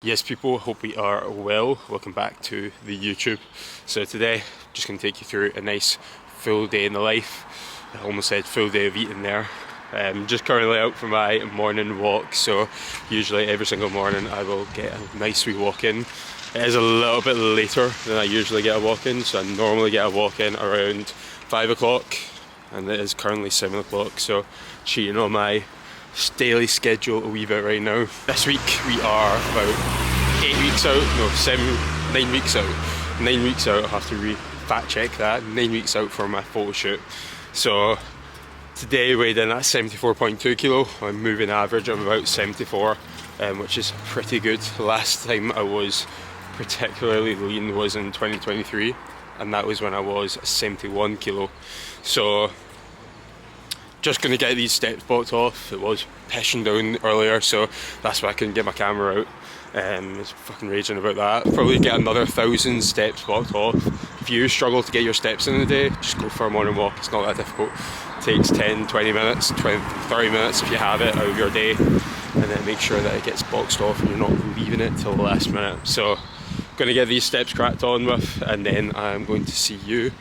Yes, people, hope we are well. Welcome back to the YouTube. So today, just going to take you through a nice full day in the life. I almost said full day of eating there. Just currently out for my morning walk, so usually every single morning I will get a nice wee walk in. It is a little bit later than I usually get a walk in, so I normally get a walk in around 5 o'clock, and it is currently 7 o'clock, so cheating on my daily schedule a wee bit right now. This week we are about 8 weeks out, no, 9 weeks out. 9 weeks out, I'll have to fact check that. 9 weeks out for my photo shoot. So today weighed in at 74.2 kilo. I'm moving average of about 74, which is pretty good. The last time I was particularly lean was in 2023, and that was when I was 71 kilo. So just going to get these steps blocked off. It was pissing down earlier, so that's why I couldn't get my camera out. It's fucking raging about that. Probably get another 1,000 steps blocked off. If you struggle to get your steps in a day, just go for a morning walk. It's not that difficult. It takes 10, 20 minutes, 20, 30 minutes if you have it out of your day, and then make sure that it gets boxed off and you're not leaving it till the last minute. So going to get these steps cracked on with, and then I'm going to see you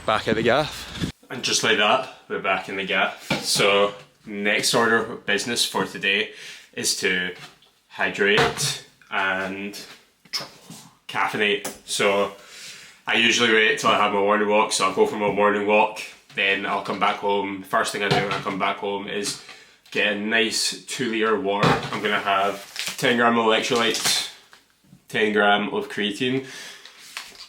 back at the gaff. And just like that, we're back in the gaff. So next order of business for today is to hydrate and caffeinate. So I usually wait till I have my morning walk, so I'll go for my morning walk, then I'll come back home. First thing I do when I come back home is get a nice 2 litre water. I'm going to have 10 gram of electrolytes, 10 gram of creatine.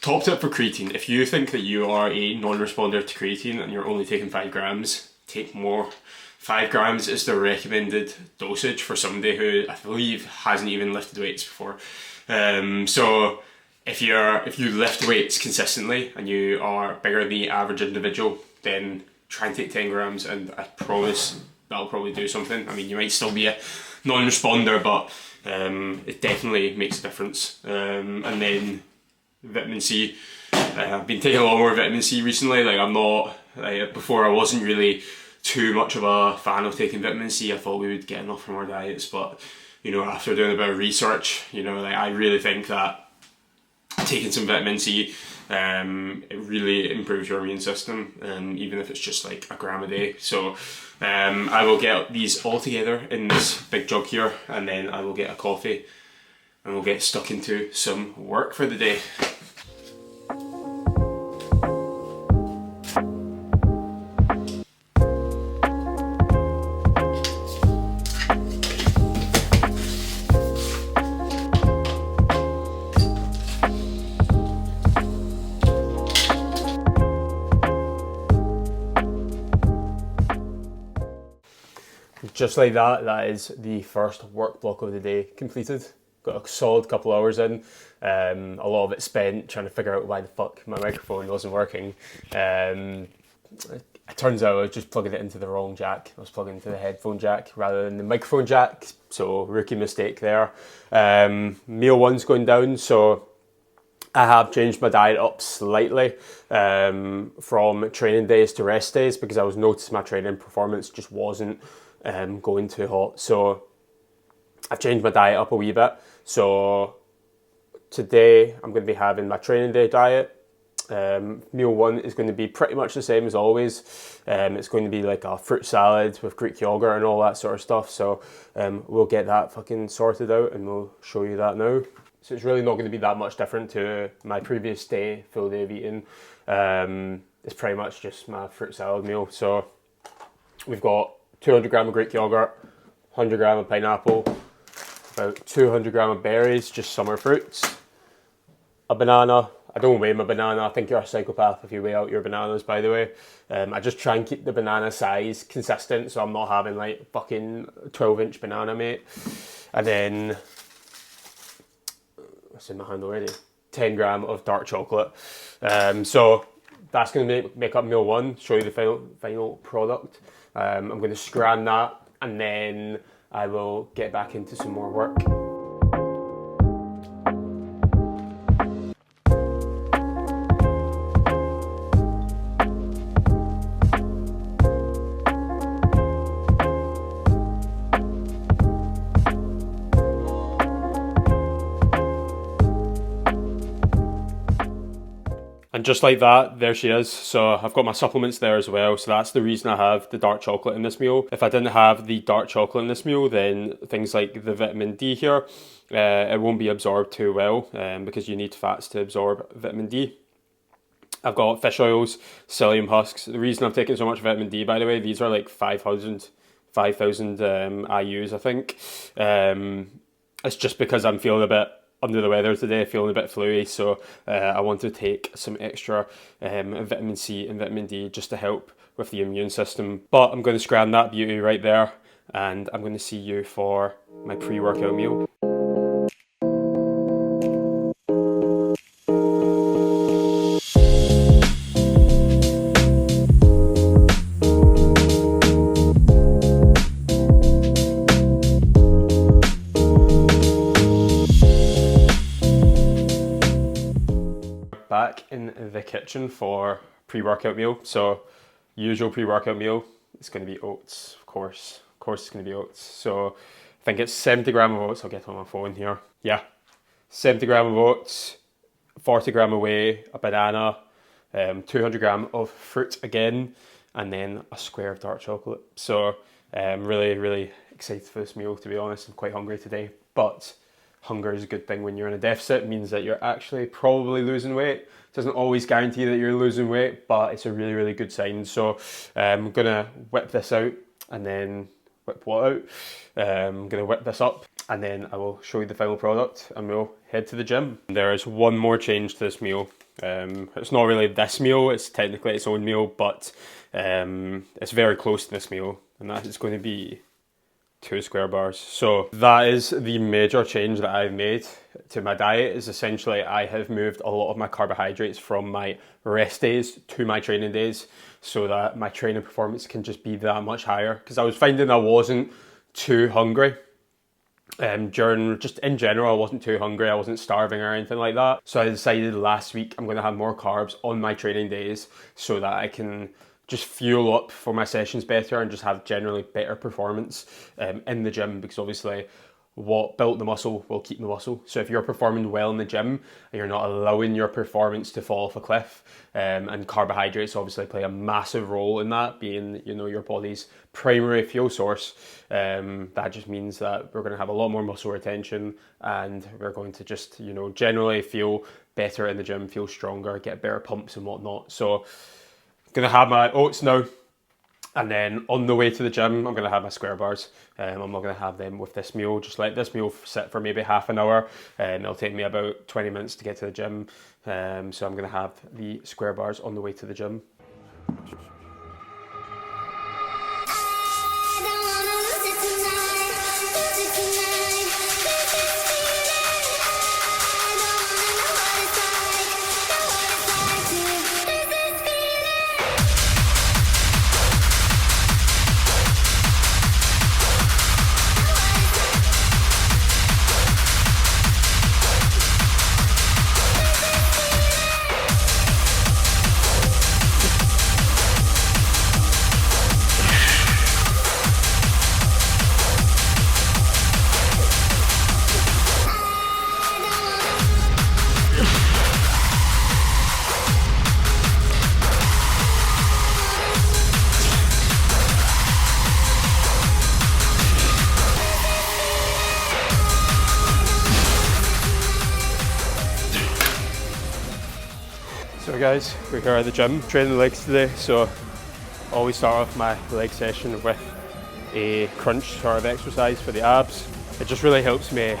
Top tip for creatine: if you think that you are a non-responder to creatine and you're only taking 5 grams, take more. 5 grams is the recommended dosage for somebody who I believe hasn't even lifted weights before. So if you lift weights consistently and you are bigger than the average individual, then try and take 10 grams, and I promise that'll probably do something. I mean, you might still be a non-responder, but it definitely makes a difference. And then vitamin C. I've been taking a lot more vitamin C recently. Before I wasn't really too much of a fan of taking vitamin C. I thought we would get enough from our diets, but after doing a bit of research, I really think that taking some vitamin C, it really improves your immune system, even if it's just like a gram a day. So I will get these all together in this big jug here, and then I will get a coffee and we'll get stuck into some work for the day. Just like that, that is the first work block of the day completed. Got a solid couple hours in. A lot of it spent trying to figure out why the fuck my microphone wasn't working. It turns out I was just plugging it into the wrong jack. I was plugging into the headphone jack rather than the microphone jack, so rookie mistake there. Meal one's going down, so I have changed my diet up slightly from training days to rest days, because I was noticing my training performance just wasn't going too hot. So I've changed my diet up a wee bit. So today I'm going to be having my training day diet. Meal one is going to be pretty much the same as always. It's going to be like a fruit salad with Greek yogurt and all that sort of stuff. So we'll get that fucking sorted out and we'll show you that now. So it's really not going to be that much different to my previous day, full day of eating. It's pretty much just my fruit salad meal. So we've got 200 gram of Greek yogurt, 100 gram of pineapple, about 200 gram of berries, just summer fruits, a banana. I don't weigh my banana. I think you're a psychopath if you weigh out your bananas, by the way. I just try and keep the banana size consistent, so I'm not having like fucking 12-inch banana, mate. And then, what's in my hand already? 10 gram of dark chocolate. So that's going to make up meal one, show you the final product. I'm going to scran that, and then I will get back into some more work. And just like that, there she is. So I've got my supplements there as well. So that's the reason I have the dark chocolate in this meal. If I didn't have the dark chocolate in this meal, then things like the vitamin D here, it won't be absorbed too well because you need fats to absorb vitamin D. I've got fish oils, psyllium husks. The reason I'm taking so much vitamin D, by the way, these are like 5,000 IUs, I think. It's just because I'm feeling a bit under the weather today, feeling a bit fluey, so I want to take some extra vitamin C and vitamin D just to help with the immune system. But I'm going to scram that beauty right there, and I'm going to see you for my pre-workout meal. Back in the kitchen for pre-workout meal. So usual pre-workout meal, it's going to be oats, of course it's going to be oats. So I think it's 70 gram of oats. I'll get on my phone here. Yeah, 70 gram of oats, 40 gram of whey, a banana, 200 gram of fruit again, and then a square of dark chocolate. So really excited for this meal, to be honest. I'm quite hungry today, but hunger is a good thing when you're in a deficit. It means that you're actually probably losing weight. It doesn't always guarantee that you're losing weight, but it's a really good sign. So I'm gonna whip this out and then whip what out? I'm gonna whip this up and then I will show you the final product and we'll head to the gym. There is one more change to this meal. It's not really this meal, it's technically its own meal, but it's very close to this meal, and that is going to be 2 square bars. So that is the major change that I've made to my diet. Is essentially I have moved a lot of my carbohydrates from my rest days to my training days, so that my training performance can just be that much higher, because I was finding I wasn't too hungry just in general. I wasn't too hungry, I wasn't starving or anything like that. So I decided last week I'm going to have more carbs on my training days so that I can just fuel up for my sessions better and just have generally better performance in the gym, because obviously what built the muscle will keep the muscle. So if you're performing well in the gym and you're not allowing your performance to fall off a cliff, and carbohydrates obviously play a massive role in that, being, you know, your body's primary fuel source, that just means that we're going to have a lot more muscle retention and we're going to just, you know, generally feel better in the gym, feel stronger, get better pumps and whatnot. So gonna have my oats now, and then on the way to the gym I'm gonna have my square bars. I'm not gonna have them with this meal, just let this meal sit for maybe half an hour, and it'll take me about 20 minutes to get to the gym. So I'm gonna have the square bars on the way to the gym. So guys, we're here at the gym training the legs today. So I always start off my leg session with a crunch sort of exercise for the abs. It just really helps me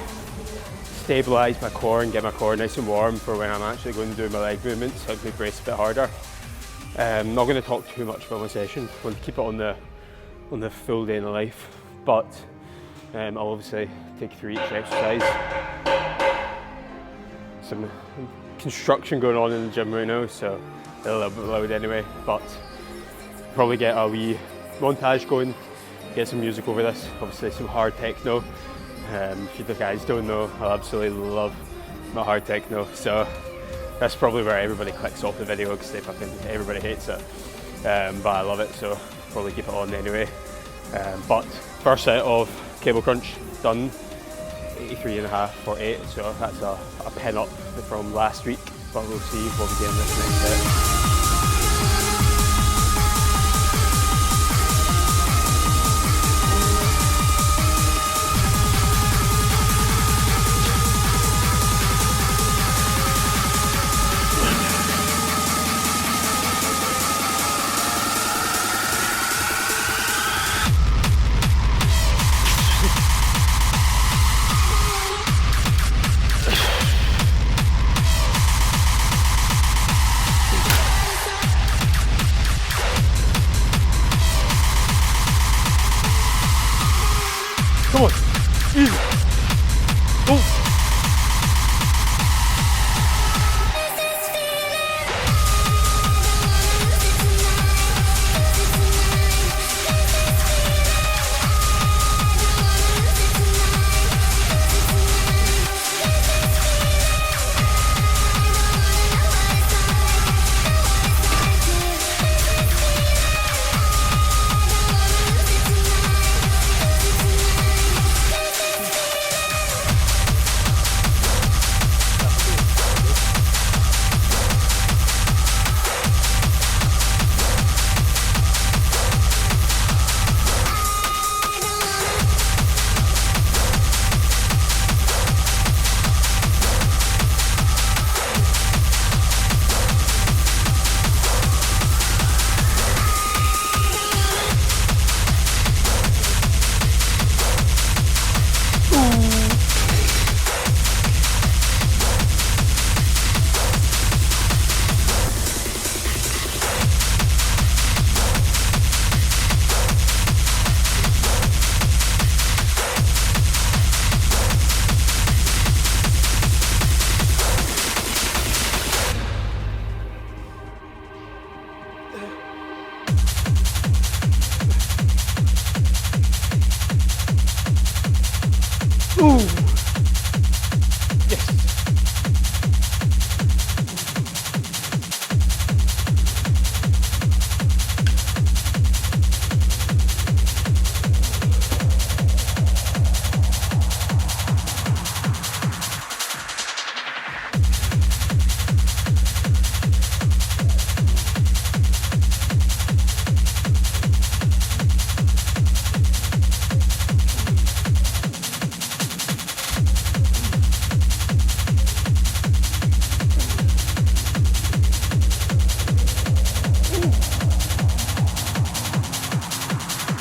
stabilise my core and get my core nice and warm for when I'm actually going to do my leg movements, helps me brace a bit harder. I'm not going to talk too much about my session, I want to keep it on the full day in the life, but I'll obviously take you through each exercise. Some construction going on in the gym right now, so it's a little bit loud anyway, but probably get a wee montage going, get some music over this, obviously some hard techno. If you guys don't know, I absolutely love my hard techno, so that's probably where everybody clicks off the video, because everybody hates it, but I love it, so probably keep it on anyway. But first set of cable crunch done. 83.5 for 8, so that's a pin up from last week, but we'll see what we get in this next set. Come on, easy. Oh. Ooh. Yes.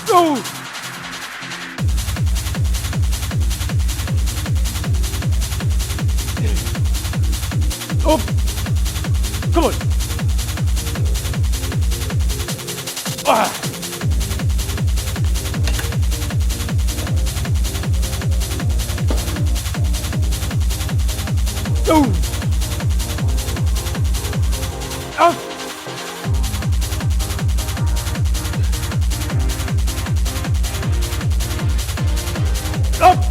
Go! Up! Come on! Ah! Go! Up! Up!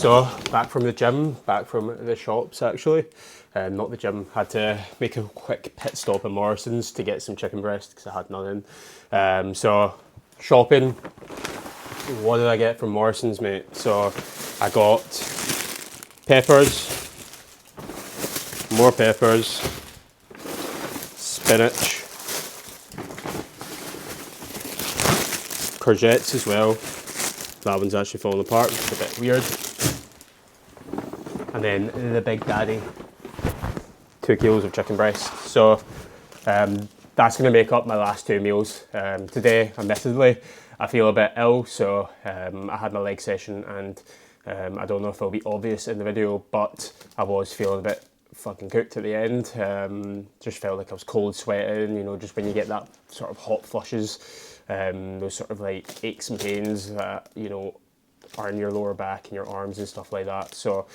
So back from the gym, back from the shops actually, not the gym. Had to make a quick pit stop at Morrison's to get some chicken breast because I had none in. So shopping. What did I get from Morrison's, mate? So I got peppers, more peppers, spinach, courgettes as well. That one's actually falling apart, it's a bit weird. And then the big daddy, 2 kilos of chicken breast. So that's going to make up my last 2 meals. Today, admittedly, I feel a bit ill, so I had my leg session and I don't know if it'll be obvious in the video, but I was feeling a bit fucking cooked at the end. Just felt like I was cold sweating, you know, just when you get that sort of hot flushes, those sort of like aches and pains that, you know, are in your lower back and your arms and stuff like that. So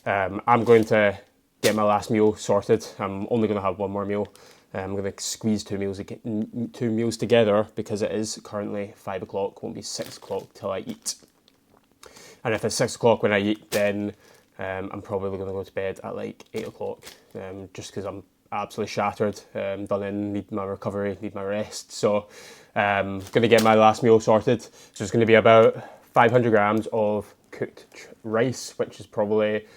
I'm going to get my last meal sorted. I'm only going to have 1 more meal. I'm going to squeeze 2 meals together because it is currently 5 o'clock, won't be 6 o'clock till I eat. And if it's 6 o'clock when I eat, then I'm probably going to go to bed at like 8 o'clock, just because I'm absolutely shattered, done in, need my recovery, need my rest. So I'm going to get my last meal sorted. So it's going to be about 500 grams of cooked rice, which is probably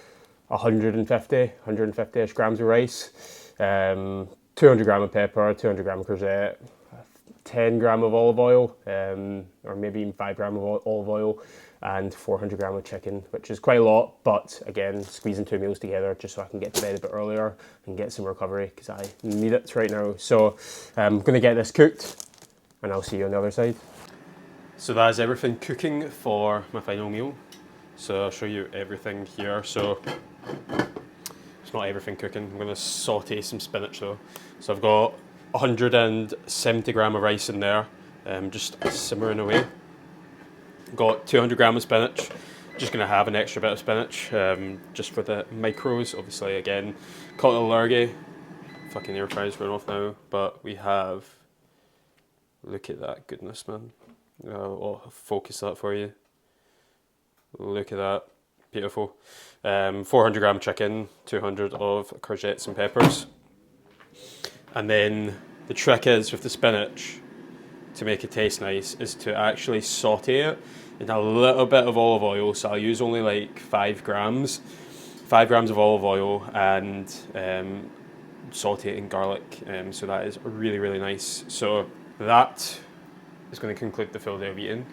150-ish grams of rice, 200 gram of pepper, 200 gram of courgette, 10 gram of olive oil, or maybe even 5 gram of olive oil, and 400 gram of chicken, which is quite a lot, but again, squeezing 2 meals together just so I can get to bed a bit earlier and get some recovery because I need it right now. So I'm going to get this cooked and I'll see you on the other side. So that is everything cooking for my final meal. So I'll show you everything here. So it's not everything cooking. I'm going to saute some spinach though. So I've got 170 gram of rice in there, just simmering away. Got 200 gram of spinach. Just going to have an extra bit of spinach, just for the micros. Obviously, again, caught an allergy. Fucking air fryer's going off now. But we have, look at that goodness, man. I'll focus that for you. Look at that, beautiful. 400 gram chicken, 200 of courgettes and peppers. And then the trick is with the spinach, to make it taste nice, is to actually saute it in a little bit of olive oil. So I'll use only like 5 grams of olive oil, and saute it in garlic. So that is really, really nice. So that is going to conclude the full day of eating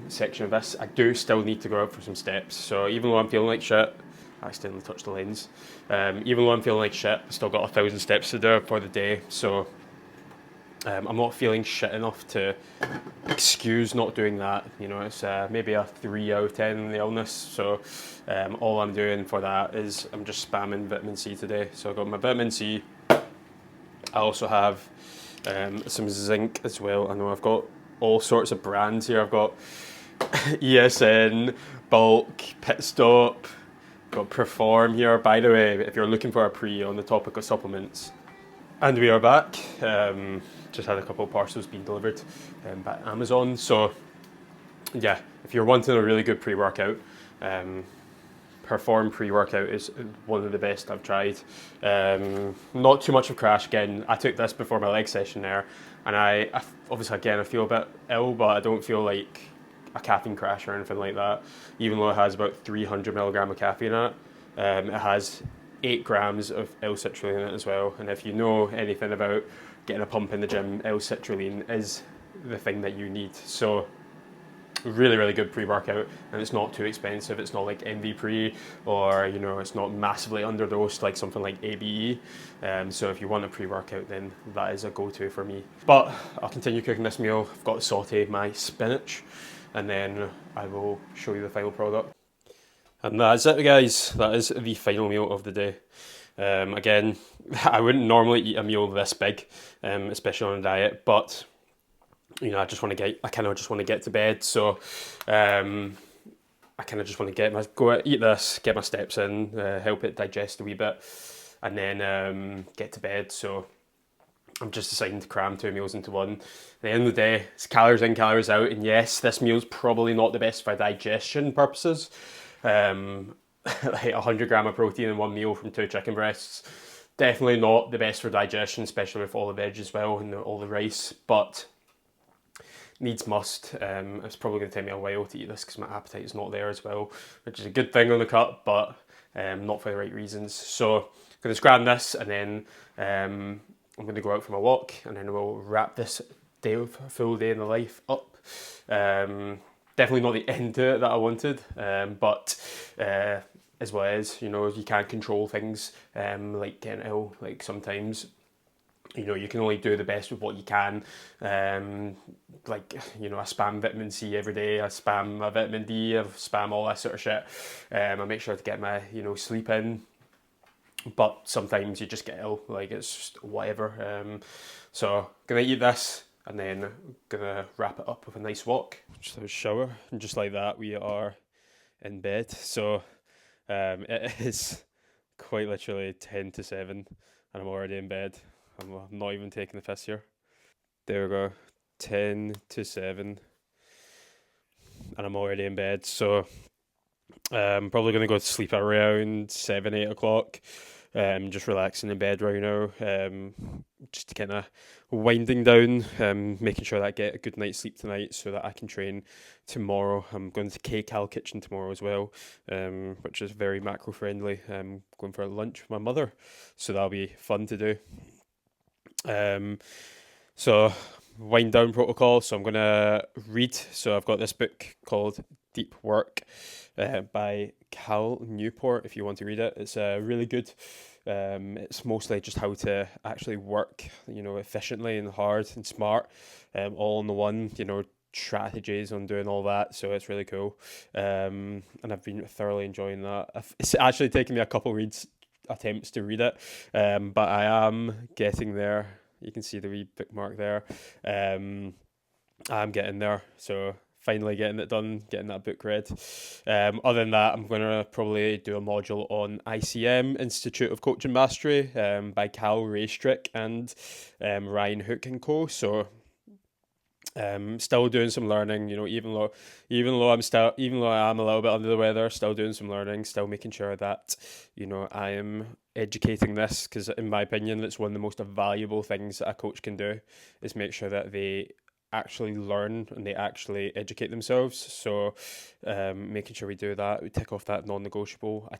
section of this. I do still need to go out for some steps. So even though I'm feeling like shit, I accidentally touched the lens. Even though I'm feeling like shit, I've still got 1,000 steps to do for the day. So I'm not feeling shit enough to excuse not doing that. You know, it's maybe a 3 out of 10 in the illness. So all I'm doing for that is I'm just spamming vitamin C today. So I've got my vitamin C. I also have some zinc as well. I know I've got all sorts of brands here. I've got ESN, Bulk, Pit Stop, got Perform here. By the way, if you're looking for a pre on the topic of supplements, and we are back. Just had a couple of parcels being delivered by Amazon. So yeah, if you're wanting a really good pre-workout, Perform pre-workout is one of the best I've tried. Not too much of crash again. I took this before my leg session there, and I obviously again I feel a bit ill, but I don't feel like a caffeine crash or anything like that. Even though it has about 300 milligram of caffeine in it, it has 8 grams of L-citrulline in it as well. And if you know anything about getting a pump in the gym, L-citrulline is the thing that you need. So really, really good pre-workout, and it's not too expensive. It's not like MV Pre, or you know, it's not massively underdosed like something like ABE. So if you want a pre-workout, then that is a go-to for me. But I'll continue cooking this meal. I've got to saute my spinach, and then I will show you the final product. And that's it, guys. That is the final meal of the day. Again, I wouldn't normally eat a meal this big, especially on a diet, but you know, I kind of just want to get to bed. So, I kind of just want to eat this, get my steps in, help it digest a wee bit, and then get to bed. So, I'm just deciding to cram 2 meals into one. At the end of the day, it's calories in, calories out. And yes, this meal's probably not the best for digestion purposes. Like 100 gram of protein in one meal from 2 chicken breasts. Definitely not the best for digestion, especially with all the veg as well and all the rice. But needs must. It's probably going to take me a while to eat this because my appetite is not there as well, which is a good thing on the cut, but not for the right reasons. So I'm going to grab this, and then I'm going to go out for my walk, and then we'll wrap this full day in the life up. Definitely not the end to it that I wanted, but as well as, you know, you can't control things like getting ill. Like sometimes, you know, you can only do the best with what you can. Like, you know, I spam vitamin C every day, I spam my vitamin D, I spam all that sort of shit. I make sure to get my, you know, sleep in. But sometimes you just get ill, like it's just whatever. So gonna eat this, and then gonna wrap it up with a nice walk. Just have a shower, and just like that we are in bed. So it is quite literally 10 to 7, and I'm already in bed. I'm not even taking the piss here. There we go, 10 to 7, and I'm already in bed. So I'm probably going to go to sleep around 7, 8 o'clock. Just relaxing in bed right now. Just kind of winding down, making sure that I get a good night's sleep tonight so that I can train tomorrow. I'm going to K-Cal Kitchen tomorrow as well, which is very macro friendly. I'm going for lunch with my mother, so that'll be fun to do. So wind down protocol. So I'm gonna read. So I've got this book called Deep Work by Cal Newport. If you want to read it, it's really good. It's mostly just how to actually work, you know, efficiently and hard and smart, all in the one. You know, strategies on doing all that. So it's really cool, and I've been thoroughly enjoying that. It's actually taken me a couple reads attempts to read it, but I am getting there. You can see the wee bookmark there. I'm getting there, so finally getting it done, getting that book read. Other than that, I'm going to probably do a module on ICM, Institute of Coaching Mastery, by Cal Raystrick and Ryan Hook and Co. So still doing some learning, you know, even though I am a little bit under the weather, still doing some learning, still making sure that, you know, I am educating this, because in my opinion, it's one of the most valuable things that a coach can do, is make sure that they actually learn and they actually educate themselves. So making sure we do that, we tick off that non-negotiable. I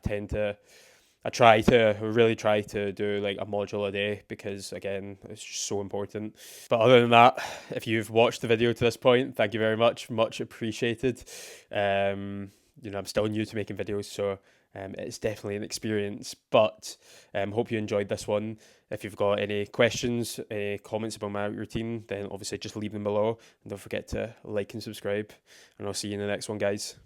really try to do like a module a day, because again, it's just so important. But other than that, if you've watched the video to this point, thank you very much appreciated. You know, I'm still new to making videos, so It's definitely an experience, but hope you enjoyed this one. If you've got any questions, any comments about my routine, then obviously just leave them below. And don't forget to like and subscribe. And I'll see you in the next one, guys.